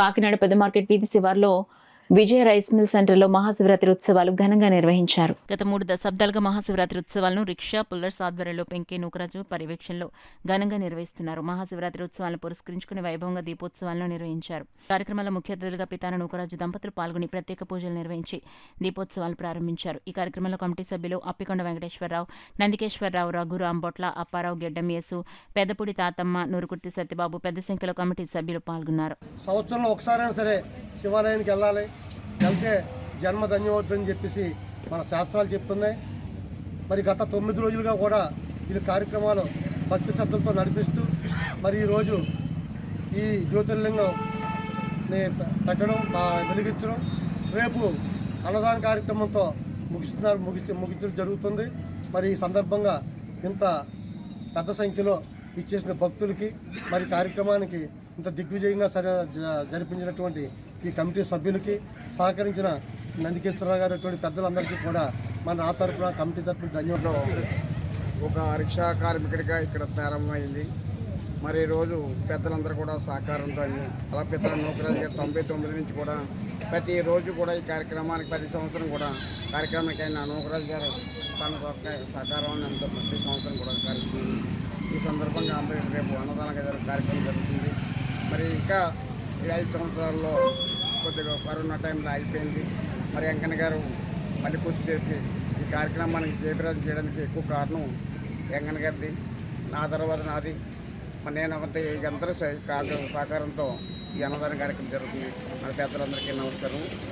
కాకినాడ పెద్ద మార్కెట్ వీధి శివార్లో విజయ rice mill సెంటర్లో మహాశివరాత్రి ఉత్సవాలు ఘనంగా నిర్వహించారు. గత 3 దశాబ్దాలుగా మహాశివరాత్రి ఉత్సవాలను రిక్షా పుల్లర్స్ ఆధ్వర్యంలో పెంకే నూకరాజు పర్యవేక్షణలో ఘనంగా నిర్వహిస్తున్నారు. మహాశివరాత్రి ఉత్సవాలను పురస్కరించుకుని వైభవంగా దీపోత్సవాలను నిర్వహించారు. కార్యక్రమంలో ముఖ్య అతిథులుగా పితాన నూకరాజు దంపతులు పాల్గొని ప్రత్యేక పూజలు నిర్వహించి దీపోత్సవాలు ప్రారంభించారు. ఈ కార్యక్రమంలో కమిటీ సభ్యులు అప్పికొండ వెంకటేశ్వరరావు, నందికేశ్వరరావు, రఘు, రాంబొట్ల, అప్పారావు, గెడ్డమేసు, పెద్దపూడి తాతమ్మ, నూరుకుర్తి సత్యబాబు పెద్ద సంఖ్యలో కమిటీ సభ్యులు పాల్గొన్నారు. సంవత్సరంలో ఒకసారైనా సరే శివాలయానికి వెళ్ళాలి, వెళ్తే జన్మ ధన్యవద్దని చెప్పేసి మన శాస్త్రాలు చెప్తున్నాయి. మరి గత 9 రోజులుగా కూడా వీళ్ళు కార్యక్రమాలు భక్తి శ్రద్ధలతో నడిపిస్తూ మరి ఈరోజు ఈ జ్యోతిర్లింగం పెట్టడం వెలిగించడం, రేపు అన్నదాన కార్యక్రమంతో ముగించడం జరుగుతుంది. మరి ఈ సందర్భంగా ఇంత పెద్ద సంఖ్యలో ఇచ్చేసిన భక్తులకి మరి కార్యక్రమానికి ఇంత దిగ్విజయంగా జరిపించినటువంటి ఈ కమిటీ సభ్యులకి సహకరించిన నందికేశ్వరరావు గారు అటువంటి పెద్దలందరికీ కూడా మన తరఫున కమిటీ తరఫున ధన్యవాదాలు. ఒక రిక్షా కార్మికుడిగా ఇక్కడ ప్రారంభమైంది. మరి ఈరోజు పెద్దలందరూ కూడా సహకారంతో అలా పితల నూకరాజు గారు 99 నుంచి కూడా ప్రతిరోజు కూడా ఈ కార్యక్రమానికి ప్రతి సంవత్సరం కూడా కార్యక్రమానికి అయిన నూకరాజు గారు తన సహకారాన్ని అంతా ప్రతి సంవత్సరం కూడా కలుగుతుంది. ఈ సందర్భంగా రేపు అన్నదాన కార్యక్రమం జరుగుతుంది. మరి ఇంకా ఈ 5 సంవత్సరాల్లో కొద్దిగా కరోనా టైంలో అయిపోయింది. మరి వెంకన్న గారు మళ్ళీ కృషి చేసి ఈ కార్యక్రమానికి జయప్రదం చేయడానికి ఎక్కువ కారణం వెంకన్న గారిది, నా తర్వాత నాది. మరి నేను అందరూ సహకారంతో ఈ అన్నదాన కార్యక్రమం జరుగుతుంది. మరి పెద్దలందరికీ నమస్కారం.